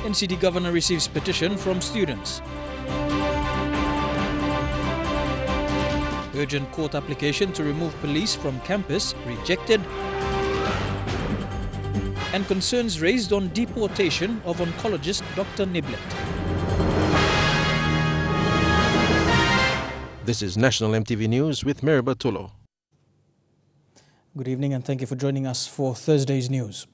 NCD Governor receives petition from students. Urgent court application to remove police from campus rejected. And concerns raised on deportation of oncologist Dr Niblett. This is National MTV News with Meriba Tulo. Good evening and thank you for joining us for Thursday's news.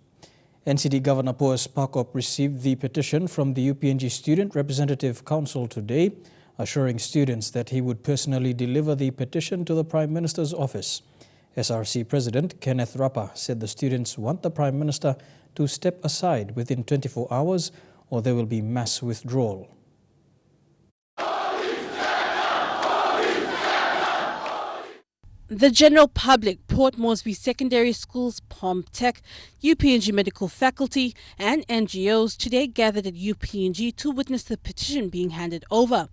NCD Governor Poas Pakop received the petition from the UPNG Student Representative Council today, assuring students that he would personally deliver the petition to the Prime Minister's office. SRC President Kenneth Rapa said the students want the Prime Minister to step aside within 24 hours or there will be mass withdrawal. The general public, Port Moresby Secondary School's POMTech, UPNG Medical Faculty and NGOs today gathered at UPNG to witness the petition being handed over.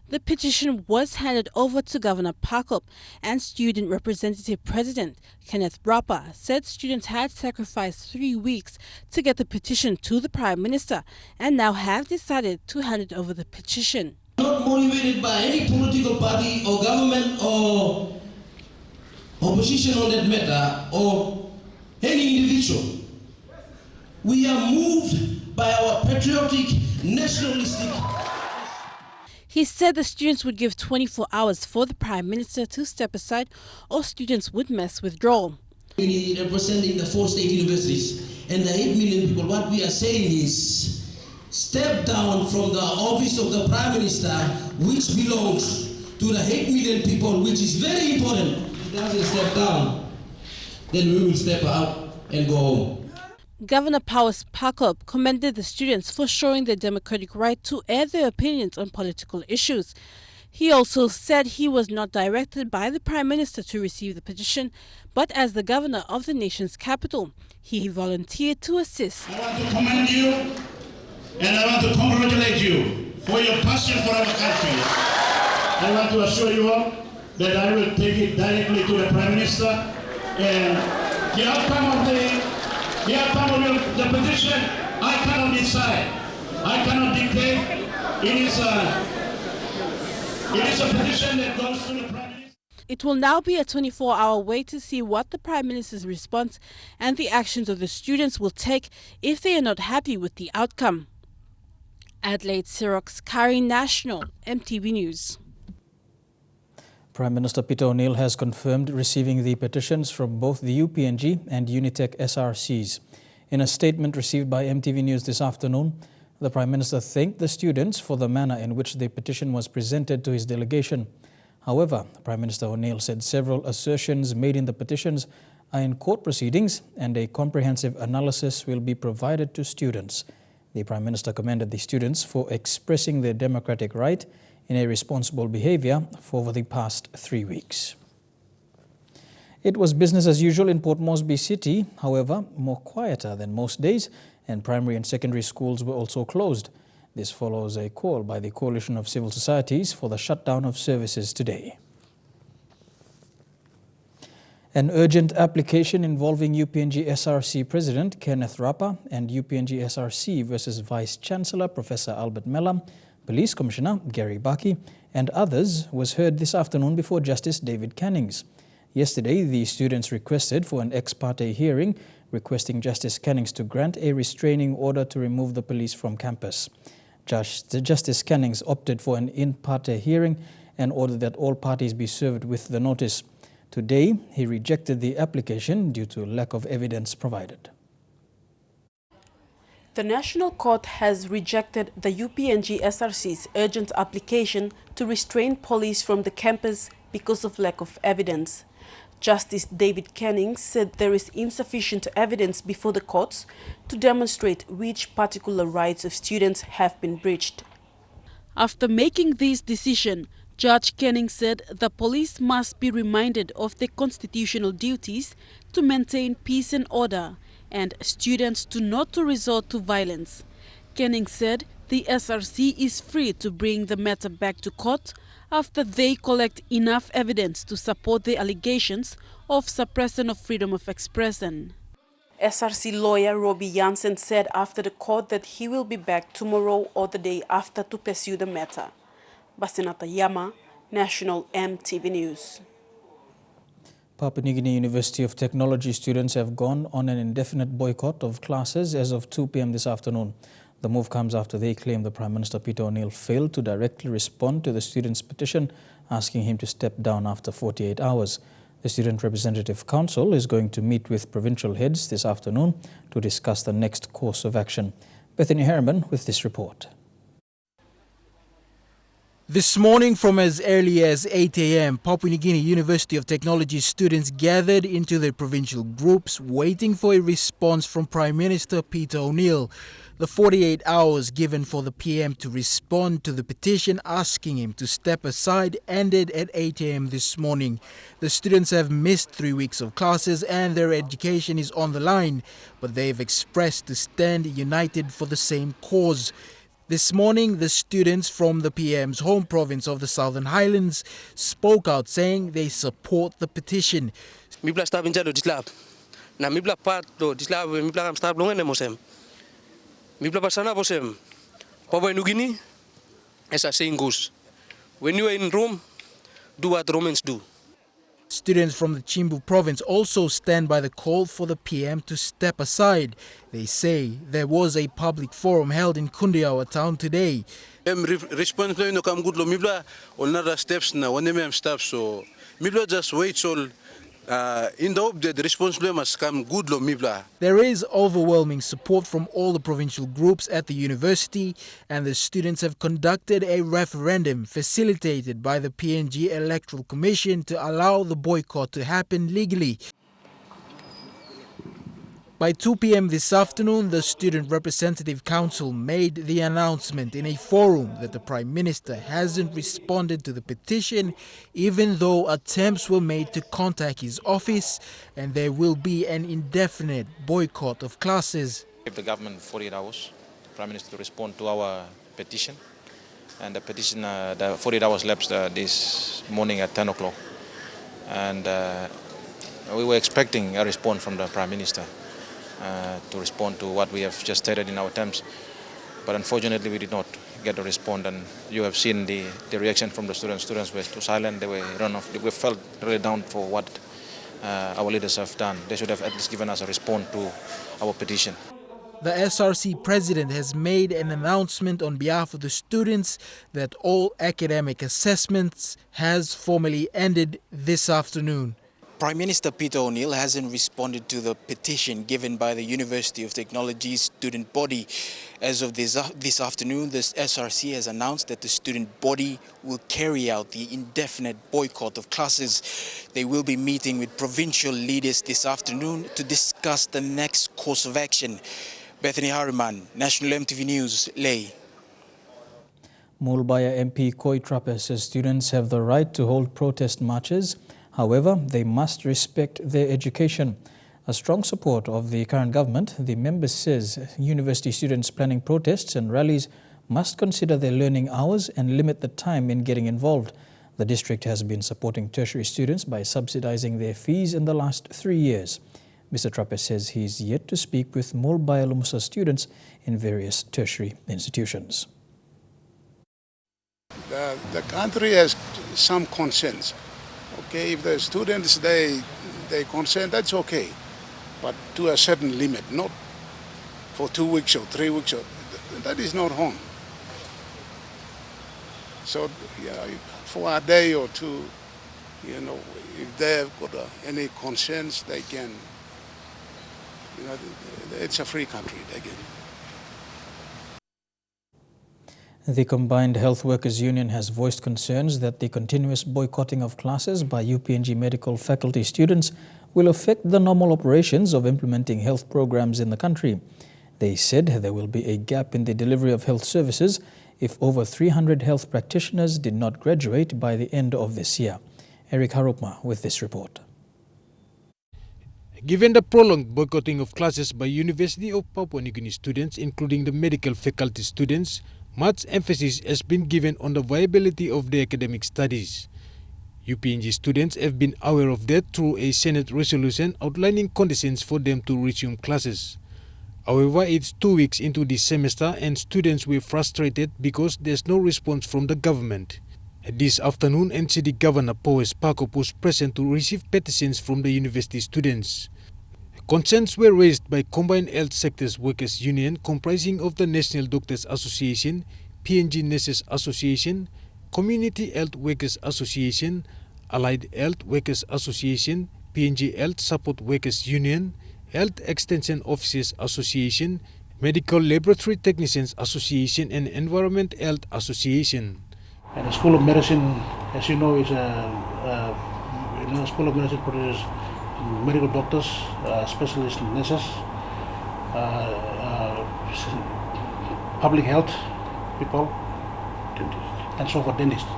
The petition was handed over to Governor Pakop, and Student Representative President Kenneth Rapa said students had sacrificed 3 weeks to get the petition to the Prime Minister and now have decided to hand it over the petition. Not motivated by any political party or government or opposition on that matter or any individual. We are moved by our patriotic, nationalistic. He said the students would give 24 hours for the Prime Minister to step aside or students would mass withdrawal. We representing the 4 state universities and the 8 million people, what we are saying is step down from the office of the Prime Minister, which belongs to the 8 million people, which is very important. Doesn't step down, then we will step out and go home. Governor Poas Pakop commended the students for showing their democratic right to air their opinions on political issues. He also said he was not directed by the Prime Minister to receive the petition, but as the governor of the nation's capital, he volunteered to assist. I want to commend you and I want to congratulate you for your passion for our country. I want to assure you all that I will take it directly to the Prime Minister, and the outcome of the petition, I cannot decide. I cannot dictate. It is a petition that goes to the Prime Minister. It will now be a 24-hour wait to see what the Prime Minister's response and the actions of the students will take if they are not happy with the outcome. Adelaide Xerox, Kari, National MTV News. Prime Minister Peter O'Neill has confirmed receiving the petitions from both the UPNG and Unitec SRCs. In a statement received by MTV News this afternoon, the Prime Minister thanked the students for the manner in which the petition was presented to his delegation. However, Prime Minister O'Neill said several assertions made in the petitions are in court proceedings and a comprehensive analysis will be provided to students. The Prime Minister commended the students for expressing their democratic right in a responsible behavior for over the past 3 weeks. It was business as usual in Port Moresby City, however, more quieter than most days, and primary and secondary schools were also closed. This follows a call by the Coalition of Civil Societies for the shutdown of services today. An urgent application involving UPNG SRC President Kenneth Rapa and UPNG SRC versus Vice Chancellor Professor Albert Mellam, Police Commissioner Gary Baki and others was heard this afternoon before Justice David Cannings. Yesterday, the students requested for an ex parte hearing, requesting Justice Cannings to grant a restraining order to remove the police from campus. Justice Cannings opted for an in parte hearing and ordered that all parties be served with the notice. Today, he rejected the application due to lack of evidence provided. The National Court has rejected the UPNG SRC's urgent application to restrain police from the campus because of lack of evidence. Justice David Cannings said there is insufficient evidence before the courts to demonstrate which particular rights of students have been breached. After making this decision, Judge Cannings said the police must be reminded of their constitutional duties to maintain peace and order, and students not to resort to violence. Cannings said the SRC is free to bring the matter back to court after they collect enough evidence to support the allegations of suppression of freedom of expression. SRC lawyer Robbie Jansen said after the court that he will be back tomorrow or the day after to pursue the matter. Basinata Yama, National EMTV News. Papua New Guinea University of Technology students have gone on an indefinite boycott of classes as of 2 p.m. this afternoon. The move comes after they claim the Prime Minister Peter O'Neill failed to directly respond to the students' petition asking him to step down after 48 hours. The Student Representative Council is going to meet with provincial heads this afternoon to discuss the next course of action. Bethany Harriman with this report. This morning from as early as 8 a.m., Papua New Guinea University of Technology students gathered into their provincial groups waiting for a response from Prime Minister Peter O'Neill. The 48 hours given for the PM to respond to the petition asking him to step aside ended at 8 a.m. this morning. The students have missed 3 weeks of classes and their education is on the line, but they've expressed to stand united for the same cause. This morning, the students from the PM's home province of the Southern Highlands spoke out saying they support the petition. When you are in Rome, do what Romans do. Students from the Chimbu province also stand by the call for the PM to step aside. They say there was a public forum held in Kundiawa town today. Response no come good lo mibla on other steps na one steps so mibla just wait so in the hope that the response must come good lo mibla. There is overwhelming support from all the provincial groups at the university, and the students have conducted a referendum facilitated by the PNG Electoral Commission to allow the boycott to happen legally. By 2 p.m. this afternoon, the Student Representative Council made the announcement in a forum that the Prime Minister hasn't responded to the petition, even though attempts were made to contact his office, and there will be an indefinite boycott of classes. Give the government 48 hours, the Prime Minister, to respond to our petition. And the petition, the 48 hours lapsed this morning at 10 o'clock. And we were expecting a response from the Prime Minister. To respond to what we have just stated in our terms. But unfortunately we did not get a response, and you have seen the reaction from the students. Students were too silent, they were run off. We felt really down for what our leaders have done. They should have at least given us a response to our petition. The SRC president has made an announcement on behalf of the students that all academic assessments has formally ended this afternoon. Prime Minister Peter O'Neill hasn't responded to the petition given by the University of Technology's student body. As of this afternoon, the SRC has announced that the student body will carry out the indefinite boycott of classes. They will be meeting with provincial leaders this afternoon to discuss the next course of action. Bethany Harriman, National EMTV News, Ley. Mulbaya MP Koi Trape says students have the right to hold protest marches. However, they must respect their education. A strong support of the current government, the member says university students planning protests and rallies must consider their learning hours and limit the time in getting involved. The district has been supporting tertiary students by subsidizing their fees in the last 3 years. Mr. Trape says he is yet to speak with Mulbaya Lumusa students in various tertiary institutions. The country has some concerns. Okay, if the students they consent, that's okay, but to a certain limit, not for 2 weeks or 3 weeks. That is not home. So yeah, for a day or two, you know, if they've got any concerns, they can. You know, it's a free country. They can. The Combined Health Workers Union has voiced concerns that the continuous boycotting of classes by UPNG medical faculty students will affect the normal operations of implementing health programs in the country. They said there will be a gap in the delivery of health services if over 300 health practitioners did not graduate by the end of this year. Eric Harupma with this report. Given the prolonged boycotting of classes by University of Papua New Guinea students, including the medical faculty students, much emphasis has been given on the viability of their academic studies. UPNG students have been aware of that through a Senate resolution outlining conditions for them to resume classes. However, it's 2 weeks into the semester and students were frustrated because there's no response from the government. This afternoon, NCD Governor Powes Pakop was present to receive petitions from the university students. Concerns were raised by Combined Health Sectors Workers Union comprising of the National Doctors Association, PNG Nurses Association, Community Health Workers Association, Allied Health Workers Association, PNG Health Support Workers Union, Health Extension Officers Association, Medical Laboratory Technicians Association and Environment Health Association. And the School of Medicine, as you know, is a School of Medicine produces medical doctors, specialist nurses, public health people, and so for dentists.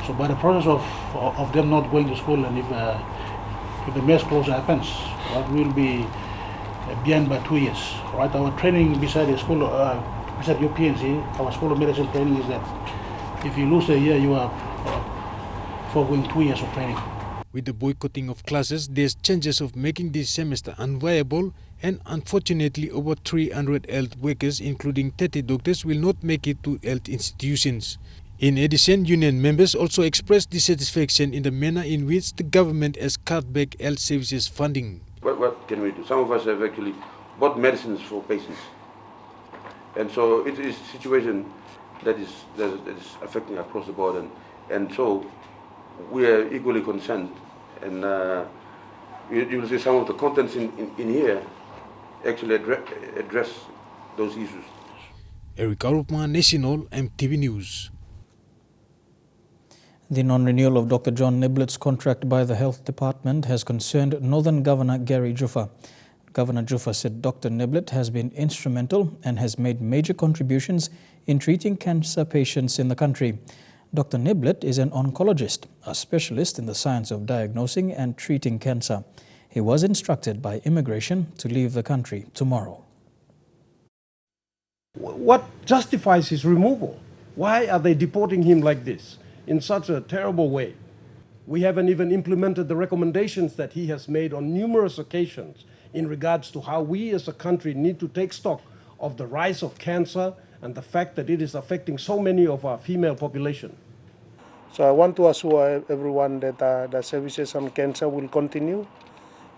So by the process of them not going to school, and if the mass closure happens, right, we will be behind by 2 years. Right, our training beside the school, beside UPNC, our School of Medicine training is that if you lose a year, you are foregoing 2 years of training. With the boycotting of classes, there's chances of making this semester unviable, and unfortunately over 300 health workers, including 30 doctors, will not make it to health institutions. In addition, union members also expressed dissatisfaction in the manner in which the government has cut back health services funding. What can we do? Some of us have actually bought medicines for patients. And so it is a situation that is affecting across the board. And so we are equally concerned. And you will see some of the contents in here actually address those issues. Eric Arupma, National EMTV News. The non-renewal of Dr. John Niblett's contract by the Health Department has concerned Northern Governor Gary Juffa. Governor Juffa said Dr. Niblett has been instrumental and has made major contributions in treating cancer patients in the country. Dr. Niblett is an oncologist, a specialist in the science of diagnosing and treating cancer. He was instructed by immigration to leave the country tomorrow. What justifies his removal? Why are they deporting him like this, in such a terrible way? We haven't even implemented the recommendations that he has made on numerous occasions in regards to how we as a country need to take stock of the rise of cancer and the fact that it is affecting so many of our female population. So I want to assure everyone that the services on cancer will continue,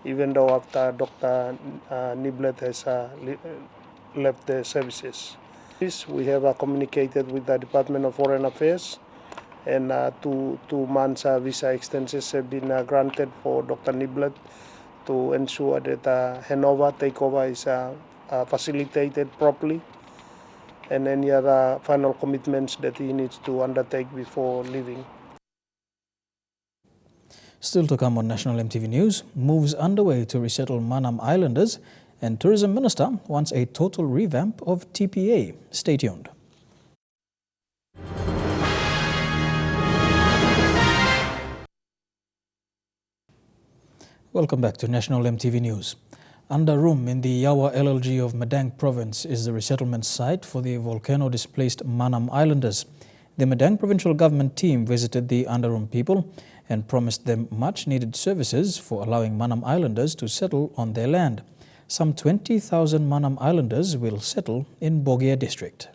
even though after Dr. Niblett has left the services. We have communicated with the Department of Foreign Affairs, and 2 months visa extensions have been granted for Dr. Niblett to ensure that handover, takeover is facilitated properly, and any other final commitments that he needs to undertake before leaving. Still to come on National EMTV News, moves underway to resettle Manam Islanders, and Tourism Minister wants a total revamp of TPA. Stay tuned. Welcome back to National EMTV News. Andarum in the Yawa LLG of Madang Province is the resettlement site for the volcano-displaced Manam Islanders. The Madang provincial government team visited the Andarum people and promised them much-needed services for allowing Manam Islanders to settle on their land. Some 20,000 Manam Islanders will settle in Bogia district.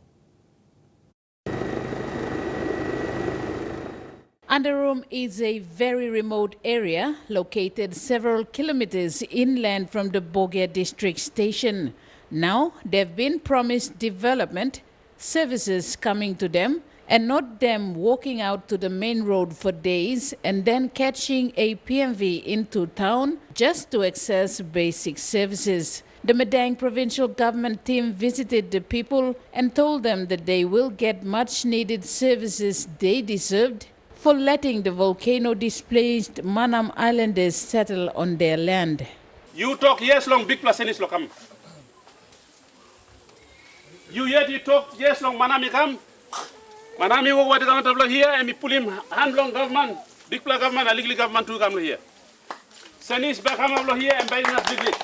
Andarum is a very remote area located several kilometers inland from the Bogia district station. Now they've been promised development, services coming to them, and not them walking out to the main road for days and then catching a PMV into town just to access basic services. The Madang provincial government team visited the people and told them that they will get much needed services they deserved for letting the volcano-displaced Manam Islanders settle on their land. You talk yes long big plus senis lokam. You talk yes long Manami come. Manami wo what the government here and me pull him hand long government, big plus government, and legally government to come here. Senis back come here and by not legally.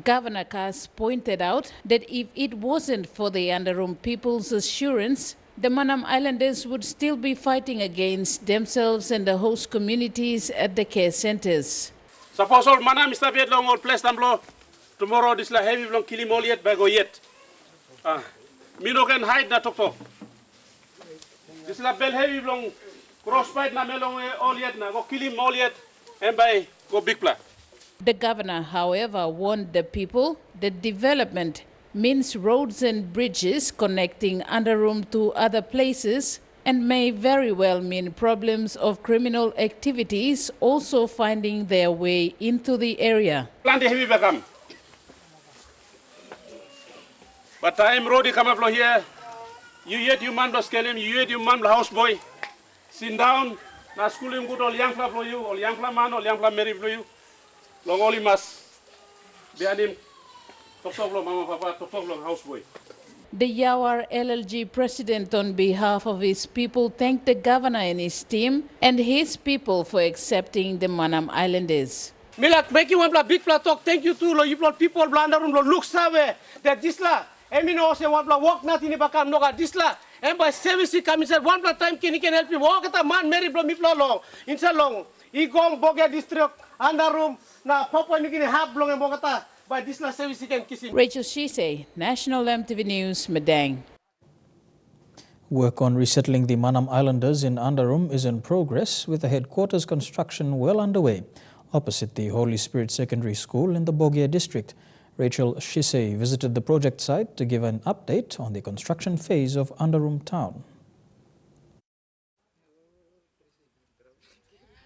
Governor Kass pointed out that if it wasn't for the Andarum people's assurance The Manam Islanders would still be fighting against themselves and the host communities at the care centers. Suppose all Manam is tapiet long all place tamblo. Tomorrow this la heavy long kilim all yet bago yet. Me no can hide na tok. This la bel heavy long crossbite na melong all yet na go kilim all yet and by go big pla. The governor, however, warned the people that development means roads and bridges connecting Underroom to other places and may very well mean problems of criminal activities also finding their way into the area. Plant heavy become. But time road come up here. You yet you man blow skelim, you yet you man blow houseboy. Sit down, na school him good all young fla blow you, all young fla man, all young fla Mary blow you. Long only mas be anim. The Yawar LLG president, on behalf of his people, thanked the governor and his team and his people for accepting the Manam Islanders. Milak make you one big talk. Thank you too. You people Underroom look somewhere that this la. Emino say one walk nothing bakam noga this la. And by service come inside one time can help you walk at a man Mary blow me long inside long. He gong Boga district Underroom na Papua New Guinea half long and Bogota. Rachel Shise, National MTV News, Madang. Work on resettling the Manam Islanders in Underroom is in progress, with the headquarters construction well underway opposite the Holy Spirit Secondary School in the Bogia district. Rachel Shise visited the project site to give an update on the construction phase of Underroom town.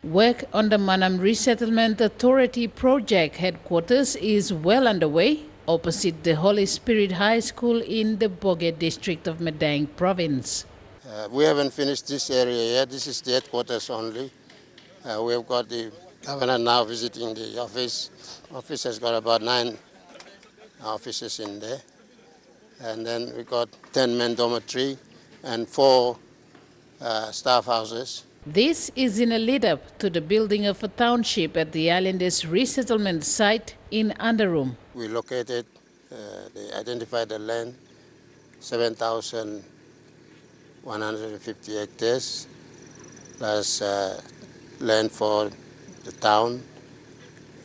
Work on the Manam Resettlement Authority project headquarters is well underway opposite the Holy Spirit High School in the Boget district of Madang province. We haven't finished this area yet. This is the headquarters only. We have got the governor now visiting the office. Office has got about 9 offices in there. And then we got 10-man dormitory and 4 staff houses. This is in a lead-up to the building of a township at the Islanders resettlement site in Underroom. We located, they identified the land, 7,150 hectares, plus land for the town.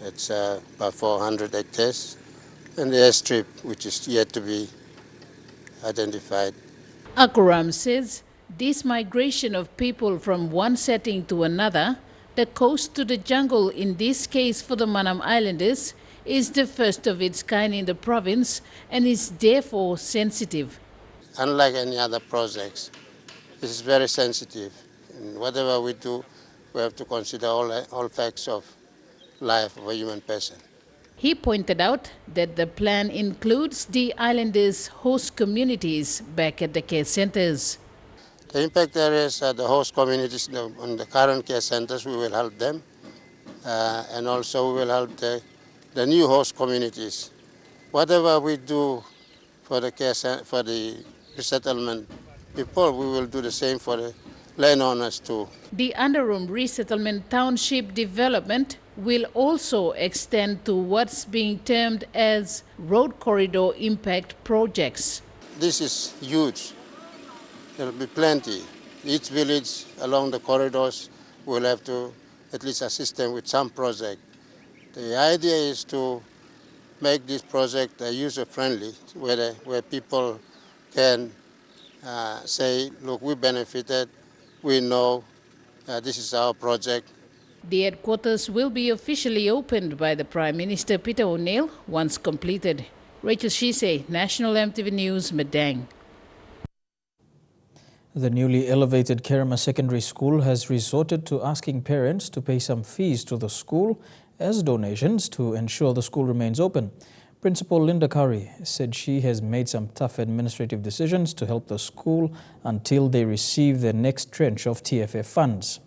It's about 400 hectares. And the airstrip, which is yet to be identified. Akuram says this migration of people from one setting to another, the coast to the jungle in this case for the Manam Islanders, is the first of its kind in the province and is therefore sensitive. Unlike any other projects, this is very sensitive. And whatever we do, we have to consider all facts of life of a human person. He pointed out that the plan includes the islanders' host communities back at the care centers. The impact areas are the host communities on the current care centers. We will help them, and also we will help the new host communities. Whatever we do for the for the resettlement people, we will do the same for the landowners too. The Underroom Resettlement Township development will also extend to what's being termed as road corridor impact projects. This is huge. There will be plenty. Each village along the corridors will have to at least assist them with some project. The idea is to make this project user-friendly, where people can say, look, we benefited, we know this is our project. The headquarters will be officially opened by the Prime Minister Peter O'Neill once completed. Rachel Shise, National MTV News, Madang. The newly elevated Kerema Secondary School has resorted to asking parents to pay some fees to the school as donations to ensure the school remains open. Principal Linda Curry said she has made some tough administrative decisions to help the school until they receive their next tranche of TFF funds.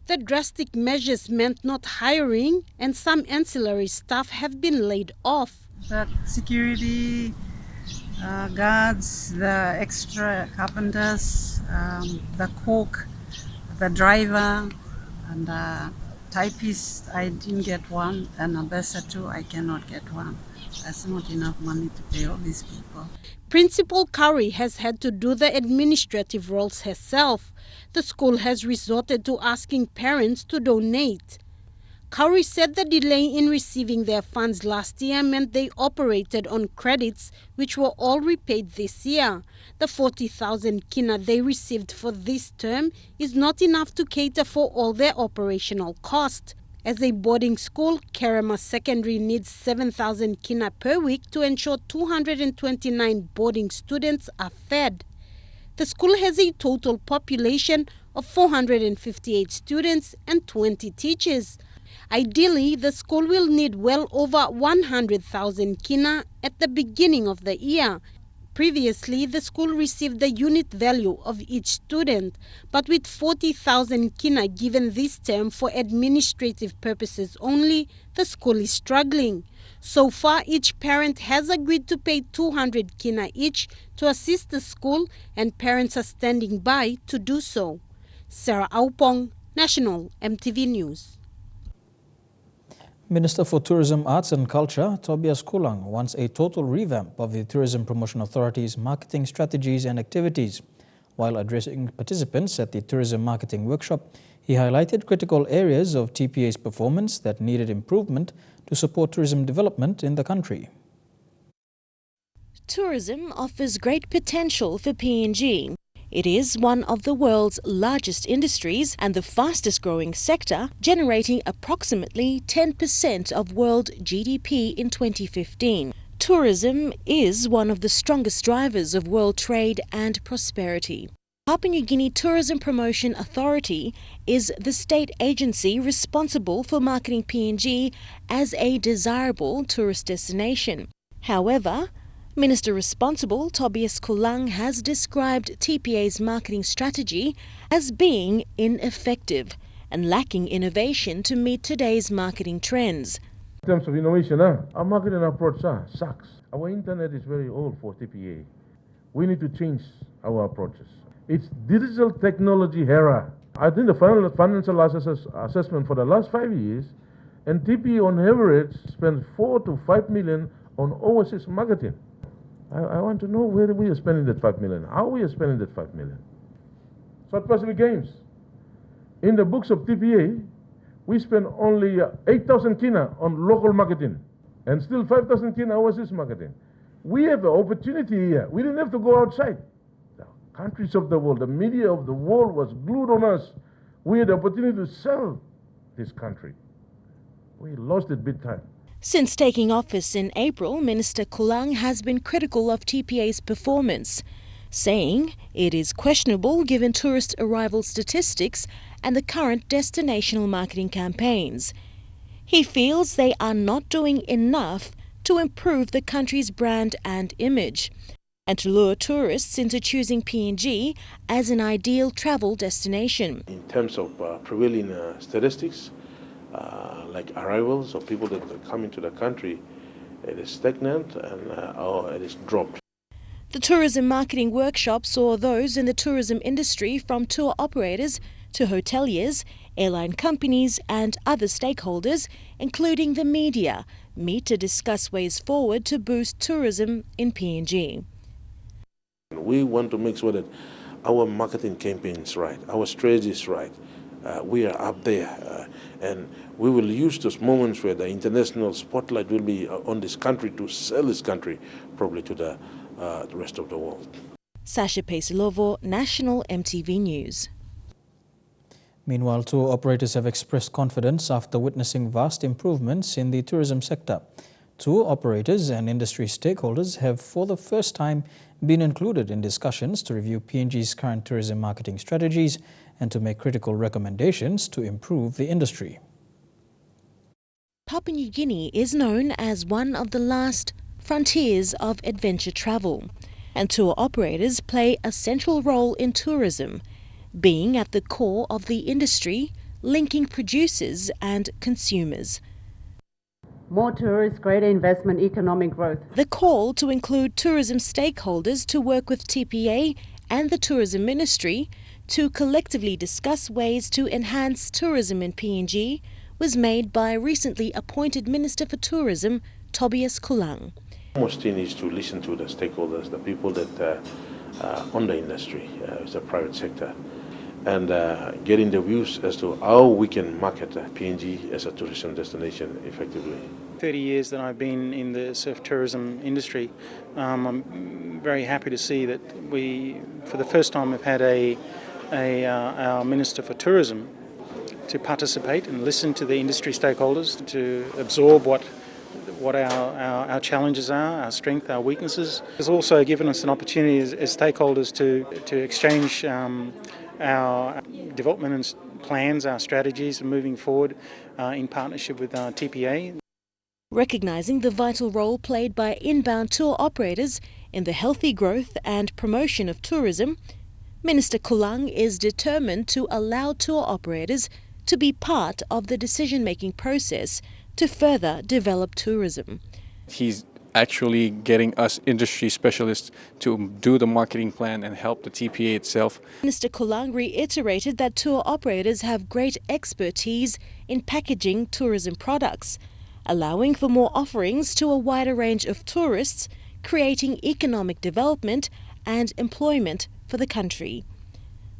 The drastic measures meant not hiring, and some ancillary staff have been laid off. The security guards, the extra carpenters, the cook, the driver, and typist, I didn't get one. An ambassador, I cannot get one. That's not enough money to pay all these people. Principal Curry has had to do the administrative roles herself. The school has resorted to asking parents to donate. Curry said the delay in receiving their funds last year meant they operated on credits which were all repaid this year. The 40,000 kina they received for this term is not enough to cater for all their operational costs. As a boarding school, Kerema Secondary needs 7,000 kina per week to ensure 229 boarding students are fed. The school has a total population of 458 students and 20 teachers. Ideally, the school will need well over 100,000 kina at the beginning of the year. Previously, the school received the unit value of each student, but with 40,000 kina given this term for administrative purposes only, the school is struggling. So far, each parent has agreed to pay 200 kina each to assist the school, and parents are standing by to do so. Sarah Aupong, National EMTV News. Minister for Tourism, Arts and Culture, Tobias Kulang, wants a total revamp of the Tourism Promotion Authority's marketing strategies and activities. While addressing participants at the Tourism Marketing Workshop, he highlighted critical areas of TPA's performance that needed improvement to support tourism development in the country. Tourism offers great potential for PNG. It is one of the world's largest industries and the fastest growing sector, generating approximately 10% of world GDP in 2015. Tourism is one of the strongest drivers of world trade and prosperity. Papua New Guinea Tourism Promotion Authority is the state agency responsible for marketing PNG as a desirable tourist destination. However, Minister responsible, Tobias Kulang, has described TPA's marketing strategy as being ineffective and lacking innovation to meet today's marketing trends. In terms of innovation, our marketing approach sucks. Our internet is very old for TPA. We need to change our approaches. It's digital technology era. I think the financial assessment for the last 5 years, and TPA on average spends 4 to 5 million on overseas marketing. I want to know where we are spending that 5 million, how we are spending that 5 million. South Pacific Games. In the books of TPA, we spend only 8,000 kina on local marketing and still 5,000 kina overseas marketing. We have an opportunity here. We didn't have to go outside. The countries of the world, the media of the world was glued on us. We had the opportunity to sell this country. We lost it big time. Since taking office in April, Minister Kulang has been critical of TPA's performance, saying it is questionable given tourist arrival statistics and the current destinational marketing campaigns. He feels they are not doing enough to improve the country's brand and image and to lure tourists into choosing PNG as an ideal travel destination. In terms of prevailing statistics, like arrivals of people that come into the country, it is stagnant and it is dropped. The Tourism Marketing Workshop saw those in the tourism industry from tour operators to hoteliers, airline companies and other stakeholders, including the media, meet to discuss ways forward to boost tourism in PNG. We want to make sure that our marketing campaign is right, our strategy is right. We are up there and we will use those moments where the international spotlight will be on this country to sell this country probably to the rest of the world. Sasha Pesilovo, National EMTV News. Meanwhile, tour operators have expressed confidence after witnessing vast improvements in the tourism sector. Tour operators and industry stakeholders have for the first time been included in discussions to review PNG's current tourism marketing strategies and to make critical recommendations to improve the industry. Papua New Guinea is known as one of the last frontiers of adventure travel, and tour operators play a central role in tourism, being at the core of the industry, linking producers and consumers. More tourists, greater investment, economic growth. The call to include tourism stakeholders to work with TPA and the Tourism Ministry to collectively discuss ways to enhance tourism in PNG was made by recently appointed Minister for Tourism, Tobias Kulang. Most thing is to listen to the stakeholders, the people that on the industry, it's the private sector, and getting the views as to how we can market PNG as a tourism destination effectively. 30 years that I've been in the surf tourism industry, I'm very happy to see that we, for the first time, have had our Minister for Tourism to participate and listen to the industry stakeholders, to absorb what our challenges are, our strengths, our weaknesses. It's also given us an opportunity as stakeholders to exchange our development plans, our strategies moving forward in partnership with TPA. Recognising the vital role played by inbound tour operators in the healthy growth and promotion of tourism, Minister Kulang is determined to allow tour operators to be part of the decision-making process to further develop tourism. He's actually getting us industry specialists to do the marketing plan and help the TPA itself. Minister Kulang reiterated that tour operators have great expertise in packaging tourism products, allowing for more offerings to a wider range of tourists, creating economic development and employment for the country.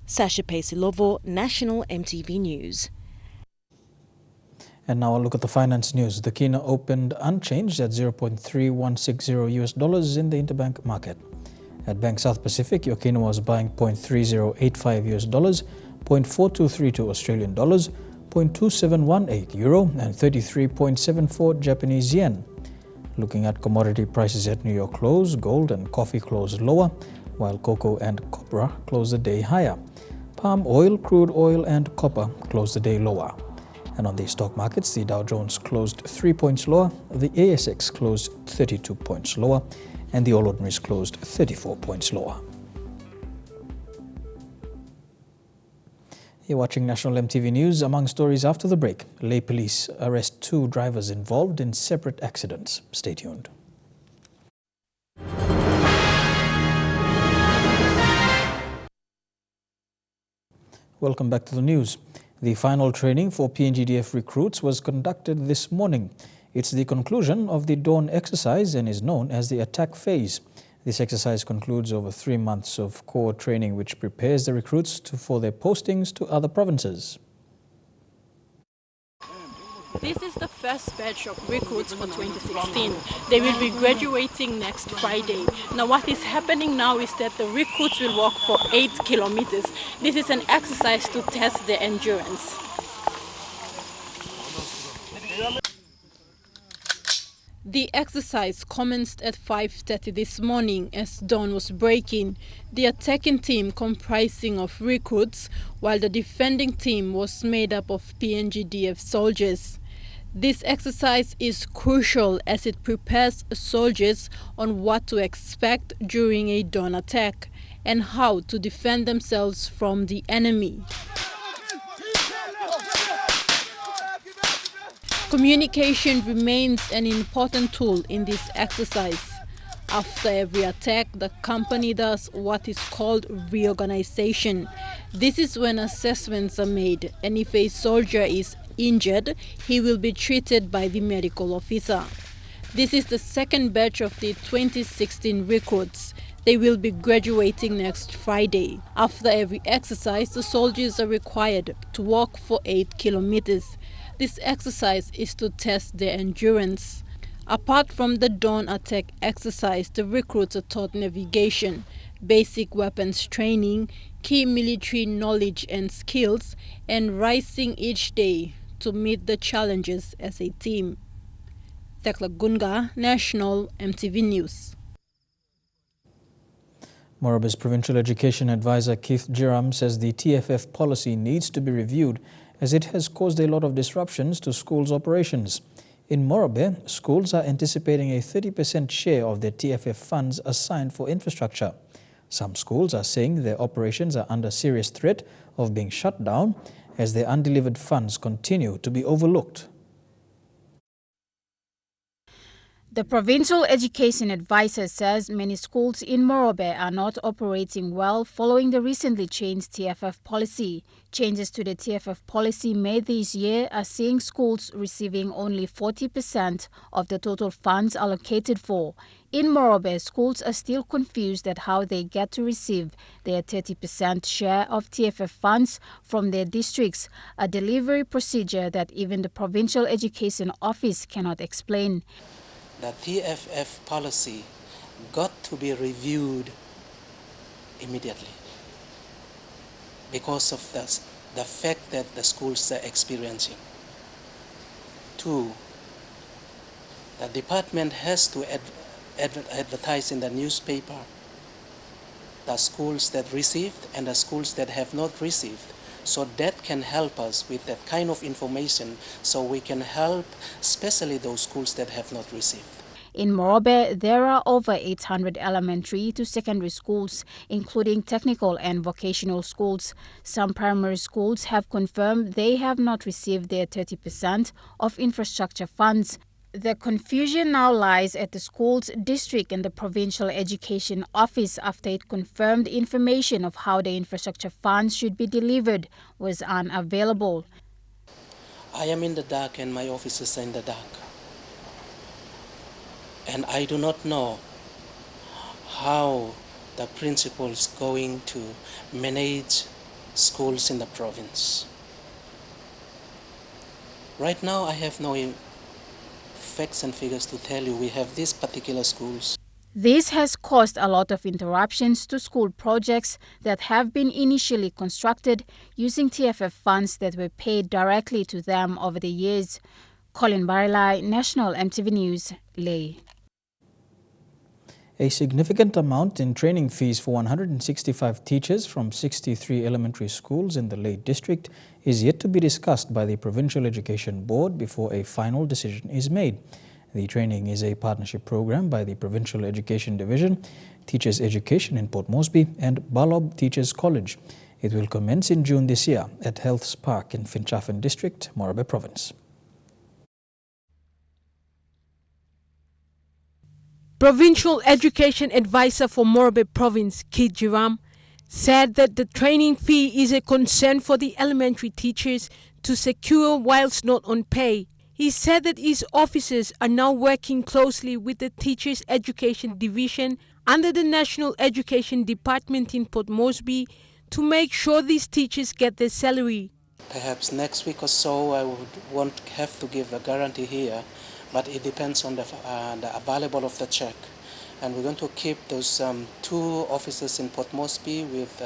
Sasha Pesilovo, National EMTV News. And now a look at the finance news. The kina opened unchanged at $0.3160 in the interbank market. At Bank South Pacific, your kina was buying $0.3085, $0.4232 Australian dollars, $0.2718 euro, and 33.74 Japanese yen. Looking at commodity prices at New York close, gold and coffee closed lower, while cocoa and copra closed the day higher. Palm oil, crude oil, and copper closed the day lower. And on the stock markets, the Dow Jones closed 3 points lower, the ASX closed 32 points lower, and the All Ordinaries closed 34 points lower. You're watching National EMTV News. Among stories after the break, Lay police arrest 2 drivers involved in separate accidents. Stay tuned. Welcome back to the news. The final training for PNGDF recruits was conducted this morning. It's the conclusion of the dawn exercise and is known as the attack phase. This exercise concludes over 3 months of core training, which prepares the recruits for their postings to other provinces. This is the first batch of recruits for 2016. They will be graduating next Friday. Now what is happening now is that the recruits will walk for 8 kilometers. This is an exercise to test their endurance. The exercise commenced at 5:30 this morning as dawn was breaking. The attacking team comprising of recruits, while the defending team was made up of PNGDF soldiers. This exercise is crucial as it prepares soldiers on what to expect during a dawn attack and how to defend themselves from the enemy. Communication remains an important tool in this exercise. After every attack, the company does what is called reorganization. This is when assessments are made, and if a soldier is injured, he will be treated by the medical officer. This is the second batch of the 2016 recruits. They will be graduating next Friday. After every exercise, the soldiers are required to walk for 8 kilometers. This exercise is to test their endurance. Apart from the dawn attack exercise, the recruits are taught navigation, basic weapons training, key military knowledge and skills, and rising each day to meet the challenges as a team. Tekla Gunga, National EMTV News. Morobe's Provincial Education Advisor Keith Jiram says the TFF policy needs to be reviewed as it has caused a lot of disruptions to schools' operations. In Morobe, schools are anticipating a 30% share of their TFF funds assigned for infrastructure. Some schools are saying their operations are under serious threat of being shut down as their undelivered funds continue to be overlooked. The provincial education advisor says many schools in Morobe are not operating well following the recently changed TFF policy. Changes to the TFF policy made this year are seeing schools receiving only 40% of the total funds allocated for. In Morobe, schools are still confused at how they get to receive their 30% share of TFF funds from their districts, a delivery procedure that even the Provincial Education Office cannot explain. The TFF policy got to be reviewed immediately because of the fact that the schools are experiencing. 2, the department has to advertise in the newspaper the schools that received and the schools that have not received. So that can help us with that kind of information so we can help especially those schools that have not received. In Morobe, there are over 800 elementary to secondary schools, including technical and vocational schools. Some primary schools have confirmed they have not received their 30% of infrastructure funds. The confusion now lies at the school's district and the Provincial Education Office after it confirmed information of how the infrastructure funds should be delivered was unavailable. I am in the dark and my officers are in the dark. And I do not know how the principal is going to manage schools in the province. Right now I have no facts and figures to tell you we have these particular schools. This has caused a lot of interruptions to school projects that have been initially constructed using TFF funds that were paid directly to them over the years. Colin Barilai, National EMTV News, Leh. A significant amount in training fees for 165 teachers from 63 elementary schools in the Leh district is yet to be discussed by the Provincial Education Board before a final decision is made. The training is a partnership program by the Provincial Education Division, Teachers Education in Port Moresby and Balob Teachers College. It will commence in June this year at Healths Park in Finchafen District, Morobe Province. Provincial Education Advisor for Morobe Province, Kit Jiram, said that the training fee is a concern for the elementary teachers to secure whilst not on pay. He said that his officers are now working closely with the Teachers Education Division under the National Education Department in Port Moresby to make sure these teachers get their salary. Perhaps next week or so won't have to give a guarantee here, but it depends on the available of the check. And we're going to keep those 2 officers in Port Moresby with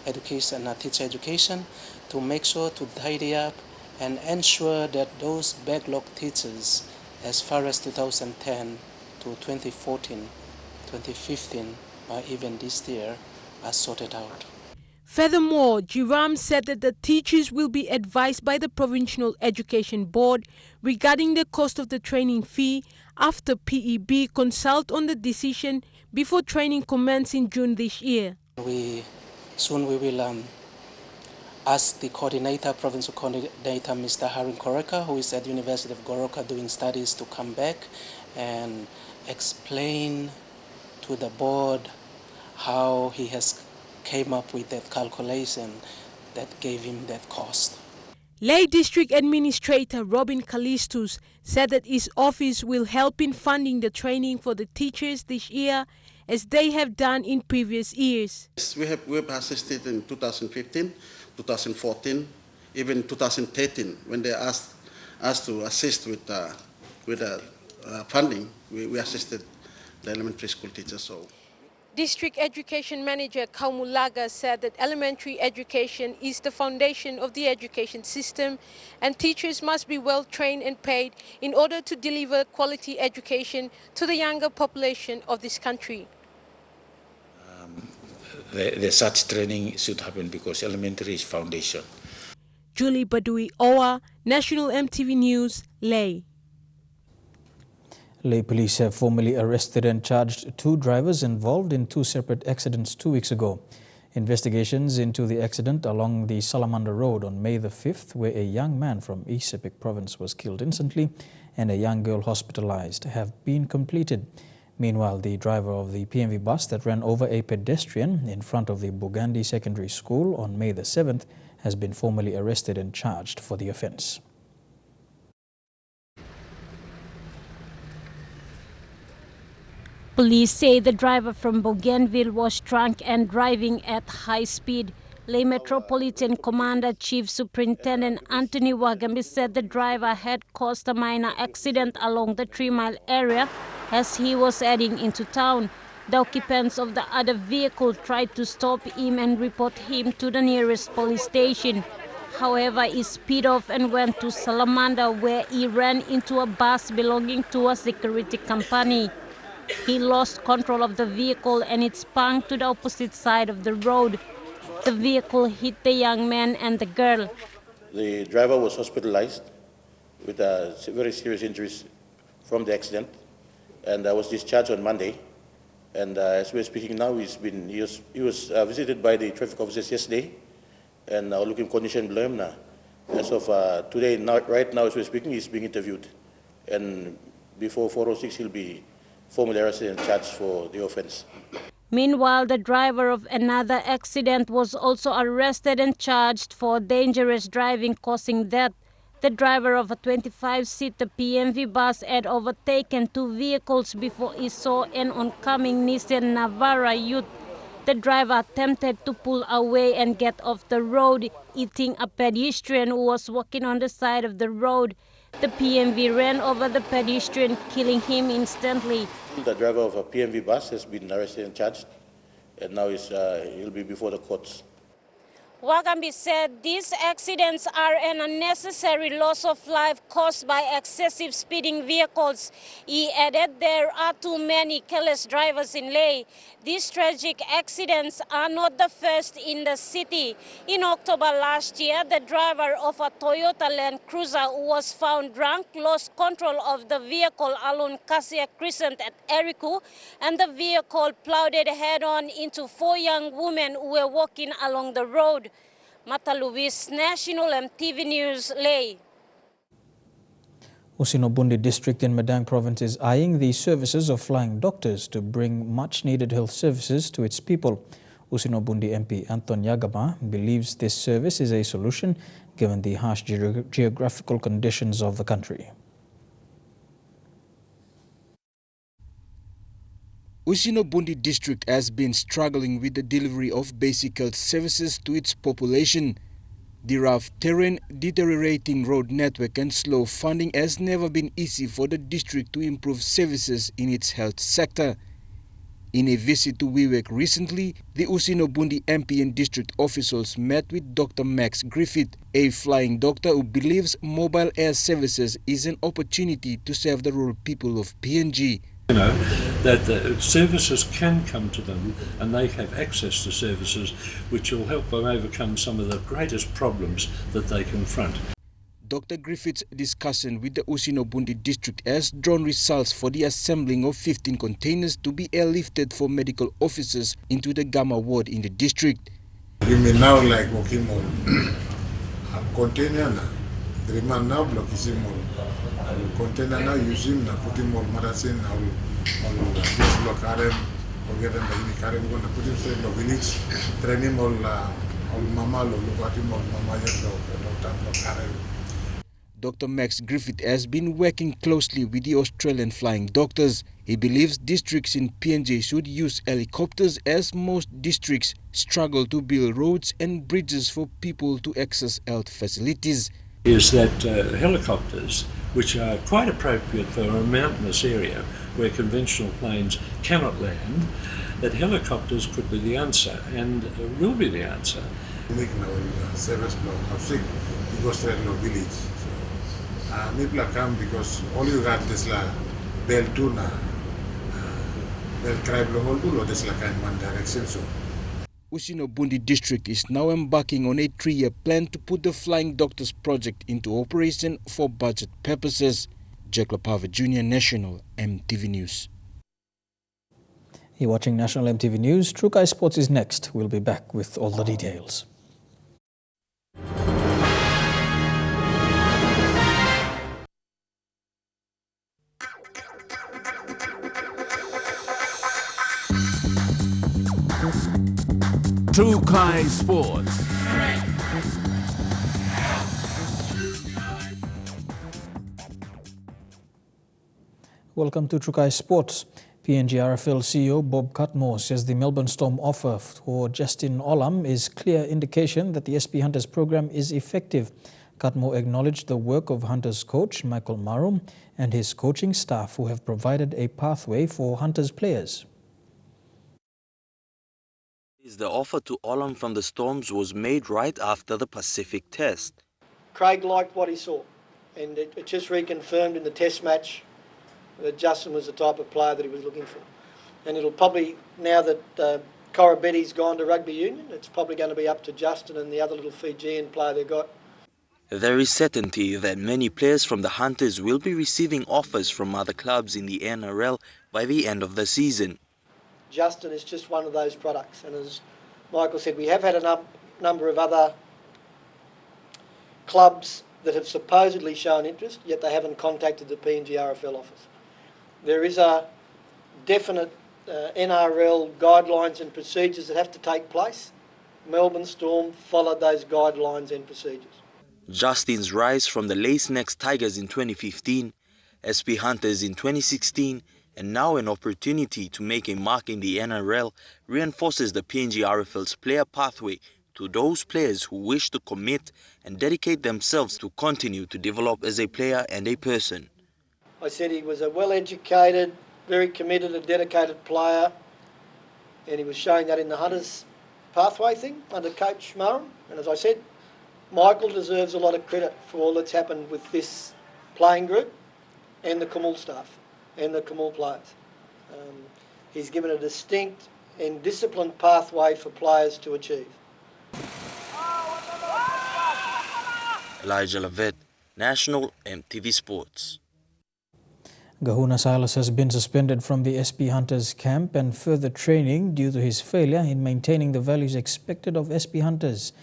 education and teacher education to make sure to tidy up and ensure that those backlogged teachers as far as 2010 to 2014, 2015, or even this year are sorted out. Furthermore, Jiram said that the teachers will be advised by the Provincial Education Board regarding the cost of the training fee after PEB consult on the decision before training commences in June this year. Soon we will ask the coordinator, provincial coordinator, Mr. Harin Koreka, who is at the University of Goroka doing studies, to come back and explain to the board how he has came up with that calculation that gave him that cost. Leh District Administrator Robin Kalistus said that his office will help in funding the training for the teachers this year as they have done in previous years. We have assisted in 2015, 2014, even 2013 when they asked us to assist with funding. We assisted the elementary school teachers. So. District Education Manager Kaumulaga said that elementary education is the foundation of the education system and teachers must be well trained and paid in order to deliver quality education to the younger population of this country. The such training should happen because elementary is foundation. Julie Badui Owa, National EMTV News, Leh. Leh police have formally arrested and charged 2 drivers involved in 2 separate accidents 2 weeks ago. Investigations into the accident along the Salamander Road on May the 5th, where a young man from East Sepik province was killed instantly and a young girl hospitalized, have been completed. Meanwhile, the driver of the PMV bus that ran over a pedestrian in front of the Bugandi Secondary School on May the 7th has been formally arrested and charged for the offence. Police say the driver from Bougainville was drunk and driving at high speed. Lay Metropolitan Commander Chief Superintendent Anthony Wagambi said the driver had caused a minor accident along the 3 Mile area as he was heading into town. The occupants of the other vehicle tried to stop him and report him to the nearest police station. However, he sped off and went to Salamander, where he ran into a bus belonging to a security company. He lost control of the vehicle and it spun to the opposite side of the road. The vehicle hit the young man and the girl. The driver was hospitalized with very serious injuries from the accident, and was discharged on Monday. And as we're speaking now, he was visited by the traffic officers yesterday, and looking condition below him now. As of today, right now as we're speaking, he's being interviewed, and before 4:06 he'll be formally arrested and charged for the offence. Meanwhile, the driver of another accident was also arrested and charged for dangerous driving causing death. The driver of a 25-seater PMV bus had overtaken 2 vehicles before he saw an oncoming Nissan Navara youth. The driver attempted to pull away and get off the road, hitting a pedestrian who was walking on the side of the road. The PMV ran over the pedestrian, killing him instantly. The driver of a PMV bus has been arrested and charged, and now he'll be before the courts. Wagambi said these accidents are an unnecessary loss of life caused by excessive speeding vehicles. He added there are too many careless drivers in Ley. These tragic accidents are not the first in the city. In October last year, the driver of a Toyota Land Cruiser who was found drunk lost control of the vehicle along Cassia Crescent at Eriku, and the vehicle plowed head-on into 4 young women who were walking along the road. Mata Luis, National EMTV News, Ley. Usinobundi district in Madang province is eyeing the services of flying doctors to bring much-needed health services to its people. Usinobundi MP Anton Yagama believes this service is a solution given the harsh geographical conditions of the country. Usinobundi district has been struggling with the delivery of basic health services to its population. The rough terrain, deteriorating road network and slow funding has never been easy for the district to improve services in its health sector. In a visit to Wewak recently, the Usinobundi MP and district officials met with Dr Max Griffith, a flying doctor who believes mobile air services is an opportunity to serve the rural people of PNG. You know, that the services can come to them and they have access to services which will help them overcome some of the greatest problems that they confront. Dr Griffith's discussion with the Usinobundi district has drawn results for the assembling of 15 containers to be airlifted for medical officers into the Gamma ward in the district. You may now like working on a container now. The man now block is container now use him now put him on medicine now on this block RM or get them the current gonna put him say no village train him all mama look at him all mama block. Dr Max Griffith has been working closely with the Australian flying doctors. He believes districts in PNG should use helicopters as most districts struggle to build roads and bridges for people to access health facilities. Is that helicopters, which are quite appropriate for a mountainous area where conventional planes cannot land, that helicopters could be the answer and will be the answer. Make now service block of sick because there are no village. So people come because all you got is la bell tuna, bell crab long all this la kind one direction so. Usinobundi district is now embarking on a 3-year plan to put the Flying Doctors project into operation for budget purposes. Jack Lapava Jr., National EMTV News. You're watching National MTV News. Trukai Sports is next. We'll be back with all the details. Trukai Sports. Welcome to Trukai Sports. PNG RFL CEO Bob Cutmore says the Melbourne Storm offer for Justin Olam is clear indication that the SP Hunters program is effective. Cutmore acknowledged the work of Hunters coach Michael Marum and his coaching staff who have provided a pathway for Hunters players. The offer to Olam from the Storms was made right after the Pacific Test. Craig liked what he saw, and it just reconfirmed in the Test match that Justin was the type of player that he was looking for. And it'll probably, now that Korobetti's gone to rugby union, it's probably going to be up to Justin and the other little Fijian player they've got. There is certainty that many players from the Hunters will be receiving offers from other clubs in the NRL by the end of the season. Justin is just one of those products, and as Michael said, we have had a number of other clubs that have supposedly shown interest, yet they haven't contacted the PNG RFL office. There is a definite NRL guidelines and procedures that have to take place. Melbourne Storm followed those guidelines and procedures. Justin's rise from the Lace Necks Tigers in 2015, SP Hunters in 2016, and now an opportunity to make a mark in the NRL reinforces the PNG RFL's player pathway to those players who wish to commit and dedicate themselves to continue to develop as a player and a person. I said he was a well-educated, very committed and dedicated player, and he was showing that in the Hunters pathway thing under Coach Marum. And as I said, Michael deserves a lot of credit for all that's happened with this playing group and the Kamul staff and the Kamul players. He's given a distinct and disciplined pathway for players to achieve. Elijah Lavette, National MTV Sports. Gahuna Silas has been suspended from the SP Hunters camp and further training due to his failure in maintaining the values expected of SP Hunters.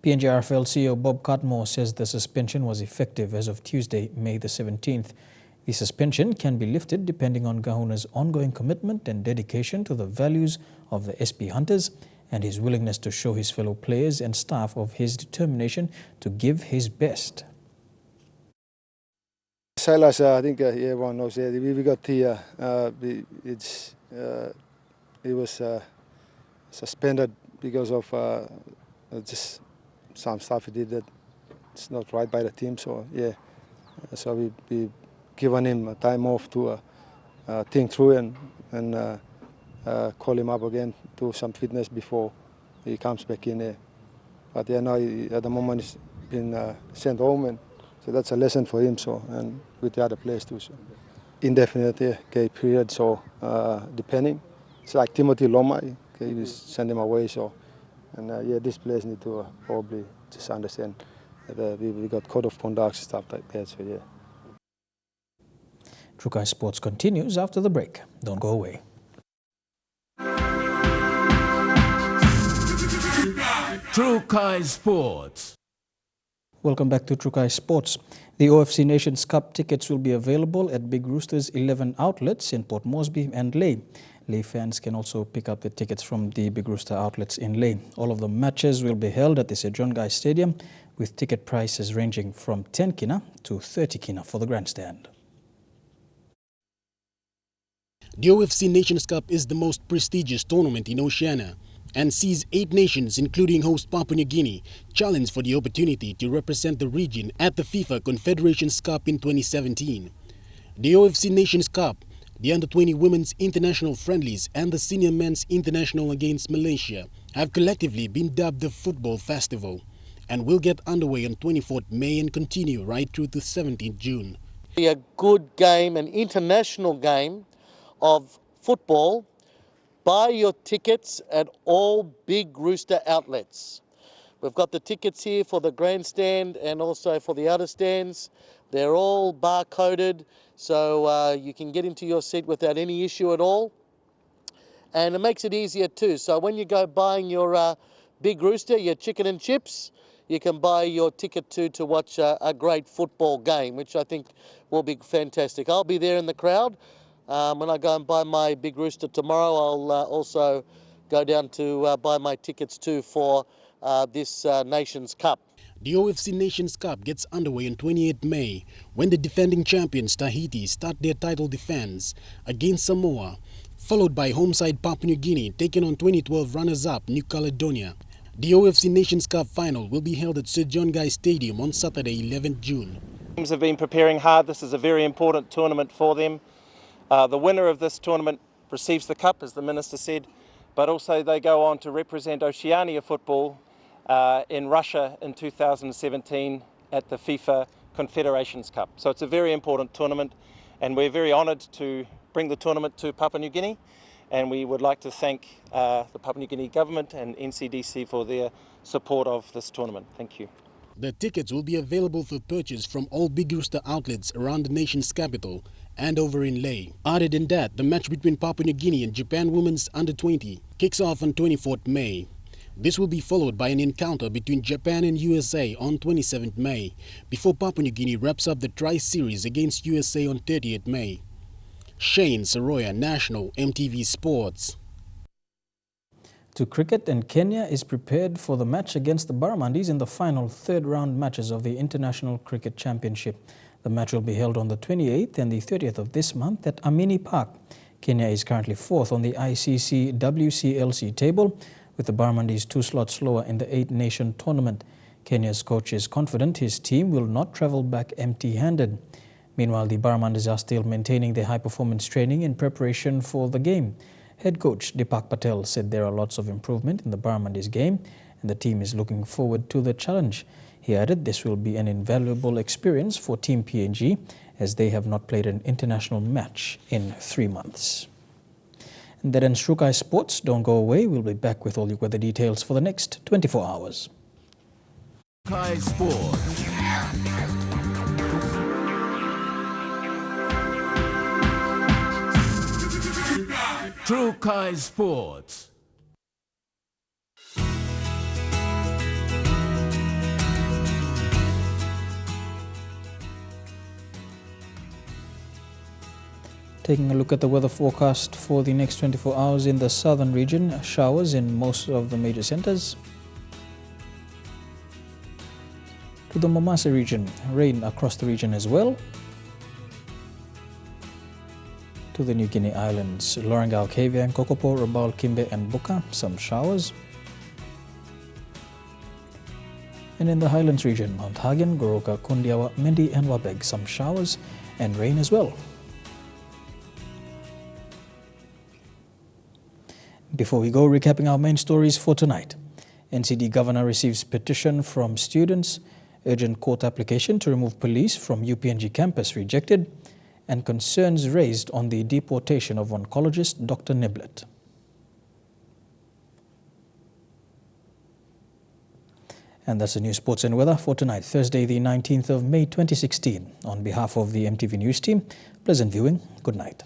PNG RFL CEO Bob Cutmore says the suspension was effective as of Tuesday, May the 17th. The suspension can be lifted depending on Gahuna's ongoing commitment and dedication to the values of the SP Hunters and his willingness to show his fellow players and staff of his determination to give his best. Silas, I think everyone knows that we got here. He was suspended because of just some stuff he did that it's not right by the team. So yeah, so we given him time off to think through and call him up again, do some fitness before he comes back in there. But yeah, now at the moment he's been sent home, and so that's a lesson for him. So and with the other players too. So indefinite period. So depending, it's like Timothy Loma. Okay, we send him away. So and yeah, these players need to probably just understand that we got code of conduct stuff like that. So yeah. Trukai Sports continues after the break. Don't go away. Trukai Sports. Welcome back to Trukai Sports. The OFC Nations Cup tickets will be available at Big Rooster's 11 outlets in Port Moresby and Lae. Lae fans can also pick up the tickets from the Big Rooster outlets in Lae. All of the matches will be held at the Sir John Guy Stadium, with ticket prices ranging from 10 kina to 30 kina for the grandstand. The OFC Nations Cup is the most prestigious tournament in Oceania and sees 8 nations, including host Papua New Guinea, challenge for the opportunity to represent the region at the FIFA Confederations Cup in 2017. The OFC Nations Cup, the Under-20 Women's International Friendlies and the Senior Men's International against Malaysia have collectively been dubbed the Football Festival and will get underway on 24th May and continue right through to 17th June. A good game, an international game of football. Buy your tickets at all Big Rooster outlets. We've got the tickets here for the grandstand and also for the other stands. They're all barcoded, so you can get into your seat without any issue at all. and it makes it easier too. So when you go buying your Big Rooster, your chicken and chips, you can buy your ticket to watch a great football game, which I think will be fantastic. I'll be there in the crowd. When I go and buy my Big Rooster tomorrow, I'll also go down to buy my tickets too for this Nations Cup. The OFC Nations Cup gets underway on 28 May when the defending champions Tahiti start their title defense against Samoa, followed by home side Papua New Guinea taking on 2012 runners-up New Caledonia. The OFC Nations Cup final will be held at Sir John Guy Stadium on Saturday, 11th June. Teams have been preparing hard. This is a very important tournament for them. The winner of this tournament receives the cup, as the Minister said, but also they go on to represent Oceania football in Russia in 2017 at the FIFA Confederations Cup. So it's a very important tournament, and we're very honoured to bring the tournament to Papua New Guinea, and we would like to thank the Papua New Guinea government and NCDC for their support of this tournament. Thank you. The tickets will be available for purchase from all Big Rooster outlets around the nation's capital and over in Lae. Other than that, the match between Papua New Guinea and Japan Women's Under-20 kicks off on 24th May. This will be followed by an encounter between Japan and USA on 27th May, before Papua New Guinea wraps up the tri-series against USA on 30th May. Shane Saroya, National EMTV Sports. To cricket, and Kenya is prepared for the match against the Barramundis in the final third-round matches of the International Cricket Championship. The match will be held on the 28th and the 30th of this month at Amini Park. Kenya is currently 4th on the ICC WCLC table, with the Barramundis 2 slots lower in the 8-nation tournament. Kenya's coach is confident his team will not travel back empty-handed. Meanwhile, the Barramundis are still maintaining their high-performance training in preparation for the game. Head coach Deepak Patel said there are lots of improvement in the Barramundis game and the team is looking forward to the challenge. He added this will be an invaluable experience for Team PNG as they have not played an international match in 3 months. And that ends Shukai Sports. Don't go away. We'll be back with all the weather details for the next 24 hours. Shukai Sports. True Kai Sports. Taking a look at the weather forecast for the next 24 hours in the southern region, showers in most of the major centers. To the Momase region, rain across the region as well. To the New Guinea Islands, Lorengau, Kavia, Kokopo, Rabaul, Kimbe and Buka, some showers. And in the Highlands region, Mount Hagen, Goroka, Kundiawa, Mendi and Wabeg, some showers and rain as well. Before we go, recapping our main stories for tonight. NCD Governor receives petition from students, urgent court application to remove police from UPNG campus rejected, and concerns raised on the deportation of oncologist Dr Niblett. And that's the news, sports and weather for tonight, Thursday the 19th of May 2016. On behalf of the EMTV News team, pleasant viewing. Good night.